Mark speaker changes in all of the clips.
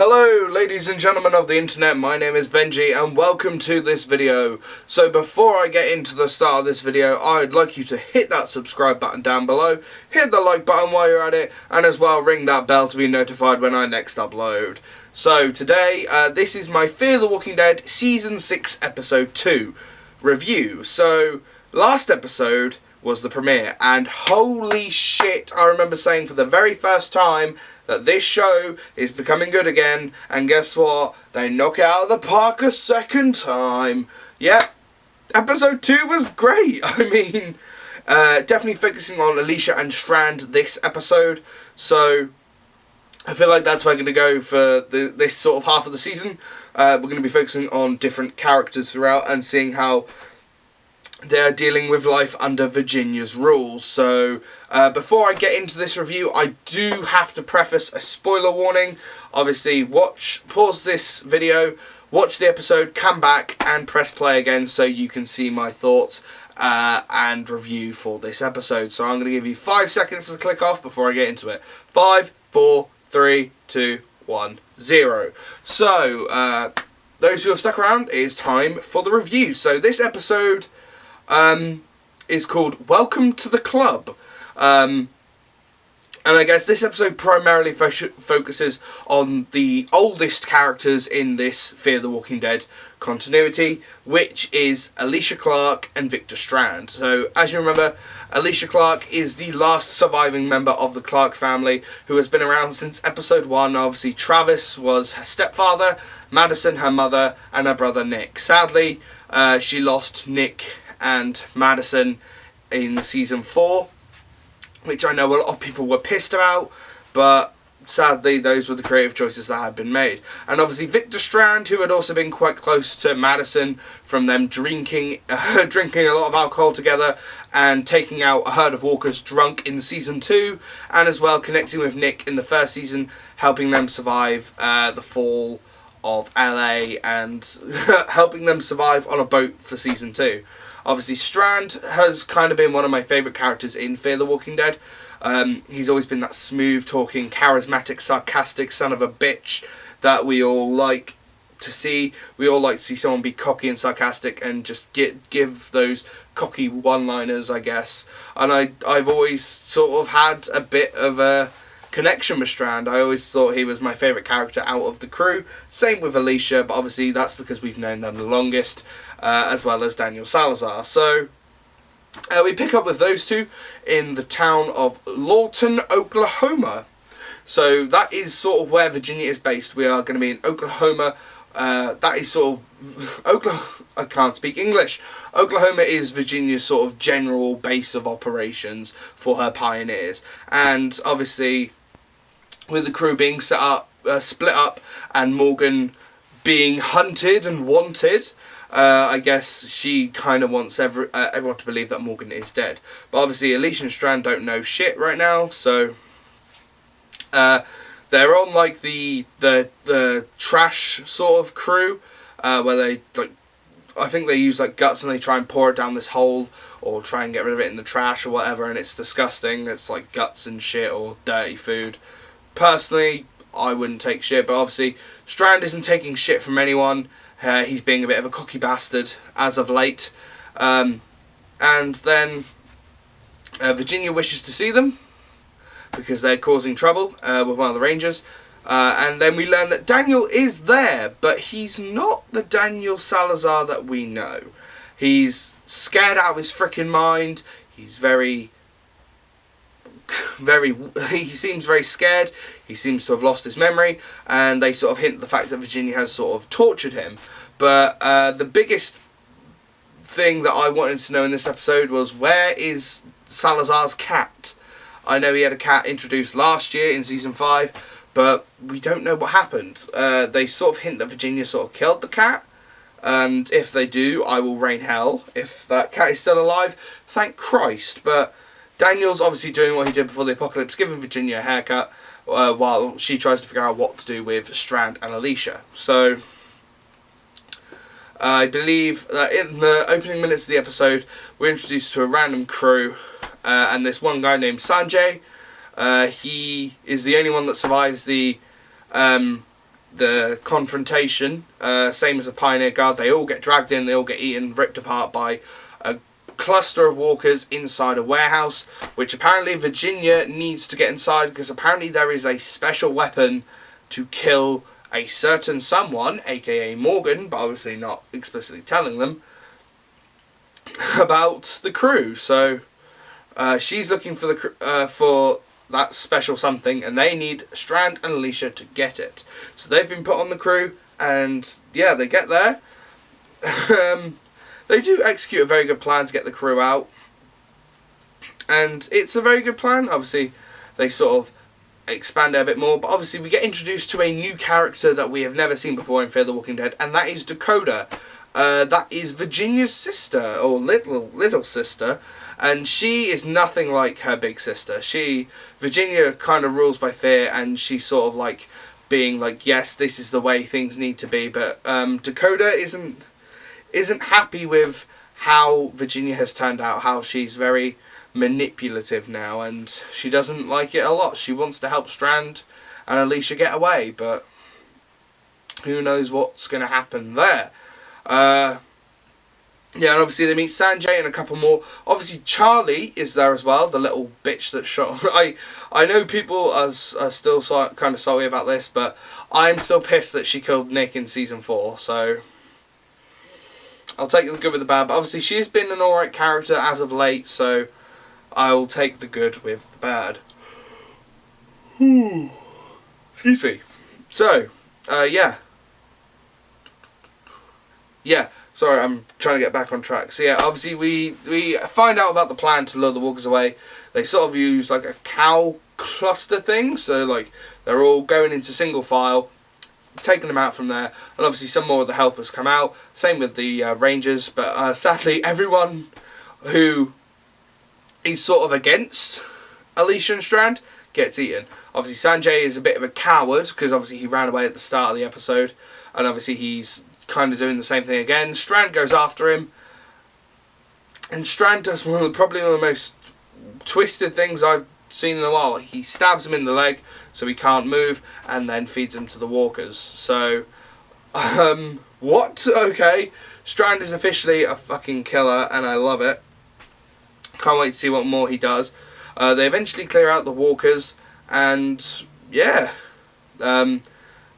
Speaker 1: Hello ladies and gentlemen of the internet, my name is Benji and welcome to this video. So before I get into the start of this video, I'd like you to hit that subscribe button down below, hit the like button while you're at it, and as well ring that bell to be notified when I next upload. So today, this is my Fear the Walking Dead Season 6 Episode 2 review. So last episode was the premiere, and holy shit, I remember saying for the very first time that this show is becoming good again, and guess what? They knock it out of the park a second time. Yep, episode 2 was great. I mean, definitely focusing on Alicia and Strand this episode, so I feel like that's where we're going to go for this sort of half of the season. We're going to be focusing on different characters throughout and seeing how they're dealing with life under Virginia's rules. So before I get into this review, I do have to preface a spoiler warning. Obviously, pause this video, watch the episode, come back and press play again so you can see my thoughts and review for this episode. So I'm going to give you 5 seconds to click off before I get into it. 5, 4, 3, 2, 1, 0. So those who have stuck around, it is time for the review. So this episode is called Welcome to the Club. And I guess this episode primarily focuses on the oldest characters in this Fear the Walking Dead continuity, which is Alicia Clarke and Victor Strand. So, as you remember, Alicia Clarke is the last surviving member of the Clarke family who has been around since episode 1. Obviously, Travis was her stepfather, Madison her mother, and her brother Nick. Sadly, she lost Nick and Madison in season 4, which I know a lot of people were pissed about, but sadly those were the creative choices that had been made. And obviously Victor Strand, who had also been quite close to Madison from them drinking a lot of alcohol together and taking out a herd of walkers drunk in season 2, and as well connecting with Nick in the first season, helping them survive the fall of LA and helping them survive on a boat for season 2. Obviously, Strand has kind of been one of my favourite characters in Fear the Walking Dead. He's always been that smooth-talking, charismatic, sarcastic son of a bitch that we all like to see. We all like to see someone be cocky and sarcastic and just give those cocky one-liners, I guess. And I've always sort of had a bit of a connection with Strand. I always thought he was my favourite character out of the crew. Same with Alicia, but obviously that's because we've known them the longest, as well as Daniel Salazar. So we pick up with those two in the town of Lawton, Oklahoma. So that is sort of where Virginia is based. We are going to be in Oklahoma. That is sort of Oklahoma. I can't speak English. Oklahoma is Virginia's sort of general base of operations for her pioneers, and obviously, with the crew being split up, and Morgan being hunted and wanted, I guess she kind of wants everyone to believe that Morgan is dead. But obviously, Alicia and Strand don't know shit right now, so they're on like the trash sort of crew, where they I think they use like guts and they try and pour it down this hole or try and get rid of it in the trash or whatever, and it's disgusting. It's like guts and shit or dirty food. Personally, I wouldn't take shit, but obviously Strand isn't taking shit from anyone. He's being a bit of a cocky bastard as of late. And then Virginia wishes to see them because they're causing trouble with one of the Rangers. And then we learn that Daniel is there, but he's not the Daniel Salazar that we know. He's scared out of his frickin' mind. He's he seems very scared. He seems to have lost his memory, and they sort of hint at the fact that Virginia has sort of tortured him. But the biggest thing that I wanted to know in this episode was, where is Salazar's cat? I know he had a cat introduced last year in season 5, but we don't know what happened. They sort of hint that Virginia sort of killed the cat, and if they do, I will rain hell. If that cat is still alive, thank Christ. But Daniel's obviously doing what he did before the apocalypse, giving Virginia a haircut, while she tries to figure out what to do with Strand and Alicia. So I believe that in the opening minutes of the episode, we're introduced to a random crew, and this one guy named Sanjay. He is the only one that survives the the confrontation, same as the Pioneer Guard, they all get dragged in, they all get eaten, ripped apart by a cluster of walkers inside a warehouse, which apparently Virginia needs to get inside because apparently there is a special weapon to kill a certain someone, aka Morgan, but obviously not explicitly telling them about the crew. So she's looking for for that special something, and they need Strand and Alicia to get it. So they've been put on the crew, and yeah, they get there. They do execute a very good plan to get the crew out, and it's a very good plan. Obviously, they sort of expand it a bit more, but obviously we get introduced to a new character that we have never seen before in Fear the Walking Dead, and that is Dakoda. That is Virginia's sister, or little sister, and she is nothing like her big sister. Virginia kind of rules by fear, and she's sort of like being like, yes, this is the way things need to be, but Dakoda isn't happy with how Virginia has turned out, how she's very manipulative now, and she doesn't like it a lot. She wants to help Strand and Alicia get away, but who knows what's going to happen there. Yeah, and obviously they meet Sanjay and a couple more. Obviously Charlie is there as well, the little bitch that shot. I know people are still kind of salty about this, but I'm still pissed that she killed Nick in season 4, so I'll take the good with the bad. But obviously she's been an alright character as of late, so I'll take the good with the bad. Excuse me. So, yeah. Yeah, sorry, I'm trying to get back on track. So yeah, obviously we find out about the plan to lure the walkers away. They sort of use like a cow cluster thing, so like they're all going into single file, taking them out from there, and obviously some more of the helpers come out. Same with the Rangers, but sadly everyone who is sort of against Alicia and Strand gets eaten. Obviously Sanjay is a bit of a coward because obviously he ran away at the start of the episode, and obviously he's kind of doing the same thing again. Strand goes after him, and Strand does probably one of the most twisted things I've seen in a while. He stabs him in the leg so he can't move, and then feeds him to the walkers. So what? Okay, Strand is officially a fucking killer, and I love it. Can't wait to see what more he does. They eventually clear out the walkers, and yeah,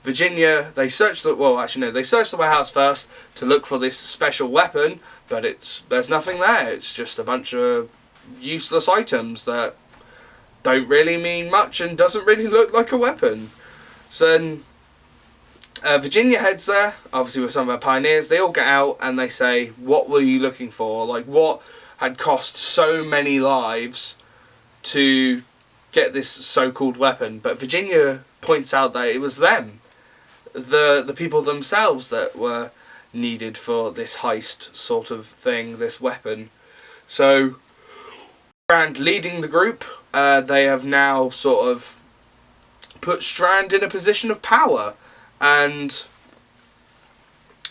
Speaker 1: Virginia, they search the warehouse first to look for this special weapon, but there's nothing there. It's just a bunch of useless items that don't really mean much and doesn't really look like a weapon. So then Virginia heads there, obviously with some of her pioneers. They all get out and they say, what were you looking for? Like, what had cost so many lives to get this so-called weapon? But Virginia points out that it was them, the people themselves, that were needed for this heist sort of thing, this weapon. So, Strand leading the group, they have now sort of put Strand in a position of power, and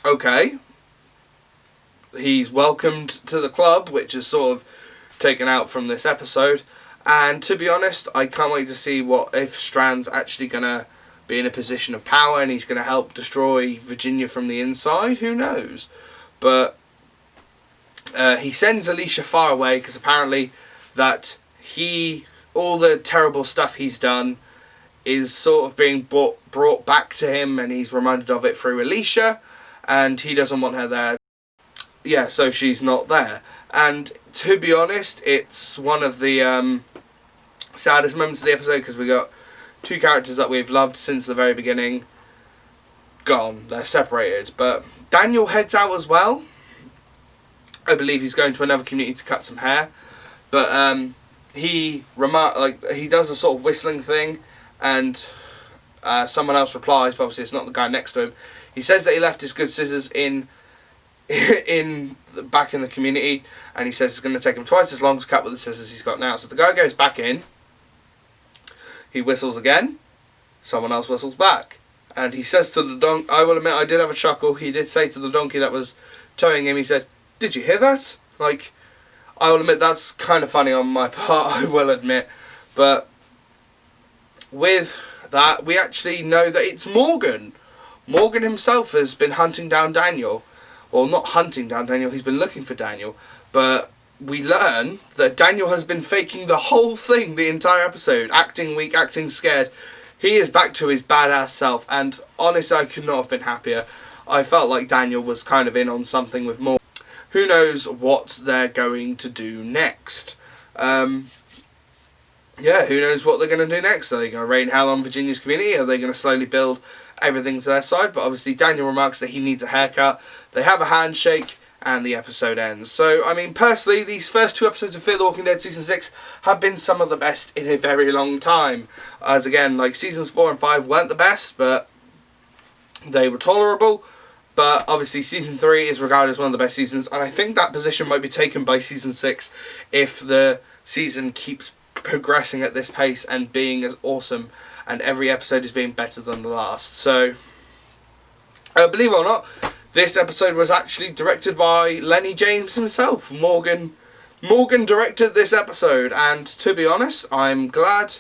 Speaker 1: okay, he's welcomed to the club, which is sort of taken out from this episode. And to be honest, I can't wait to see what if Strand's actually gonna be in a position of power and he's gonna help destroy Virginia from the inside. Who knows? But he sends Alicia far away because apparently that all the terrible stuff he's done is sort of being brought back to him, and he's reminded of it through Alicia, and he doesn't want her there. Yeah, so she's not there. And to be honest, it's one of the saddest moments of the episode, because we got two characters that we've loved since the very beginning gone. They're separated. But Daniel heads out as well. I believe he's going to another community to cut some hair. But he does a sort of whistling thing, and someone else replies, but obviously it's not the guy next to him. He says that he left his good scissors back in the community, and he says it's going to take him twice as long to cut with the scissors he's got now. So the guy goes back in, he whistles again, someone else whistles back, and he says to the donkey, I will admit I did have a chuckle, he did say to the donkey that was towing him, he said, "Did you hear that?" Like, I will admit that's kind of funny on my part, I will admit, but with that we actually know that it's Morgan. Morgan himself has been hunting down Daniel. Well, not hunting down Daniel, he's been looking for Daniel. But we learn that Daniel has been faking the whole thing, the entire episode. Acting weak, acting scared. He is back to his badass self, and honestly, I could not have been happier. I felt like Daniel was kind of in on something with Morgan. Who knows what they're going to do next? Yeah, who knows what they're going to do next? Are they going to rain hell on Virginia's community? Are they going to slowly build everything to their side? But obviously Daniel remarks that he needs a haircut. They have a handshake, and the episode ends. So, I mean, personally, these first 2 episodes of Fear the Walking Dead Season 6 have been some of the best in a very long time. As again, like, Seasons 4 and 5 weren't the best, but they were tolerable. But obviously Season 3 is regarded as one of the best seasons, and I think that position might be taken by Season 6 if the season keeps progressing at this pace and being as awesome, and every episode is being better than the last. So, believe it or not, this episode was actually directed by Lenny James himself. Morgan directed this episode, and to be honest, I'm glad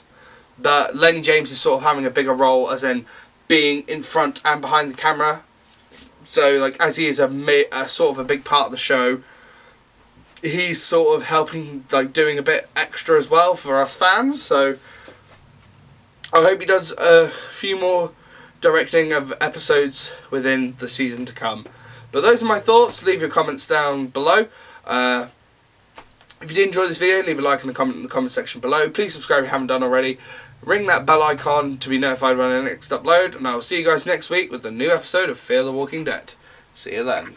Speaker 1: that Lenny James is sort of having a bigger role, as in being in front and behind the camera. So, like, as he is a sort of a big part of the show, he's sort of helping, like, doing a bit extra as well for us fans. So, I hope he does a few more directing of episodes within the season to come. But those are my thoughts. Leave your comments down below. If you did enjoy this video, leave a like and a comment in the comment section below. Please subscribe if you haven't done already. Ring that bell icon to be notified when I next upload. And I will see you guys next week with a new episode of Fear the Walking Dead. See you then.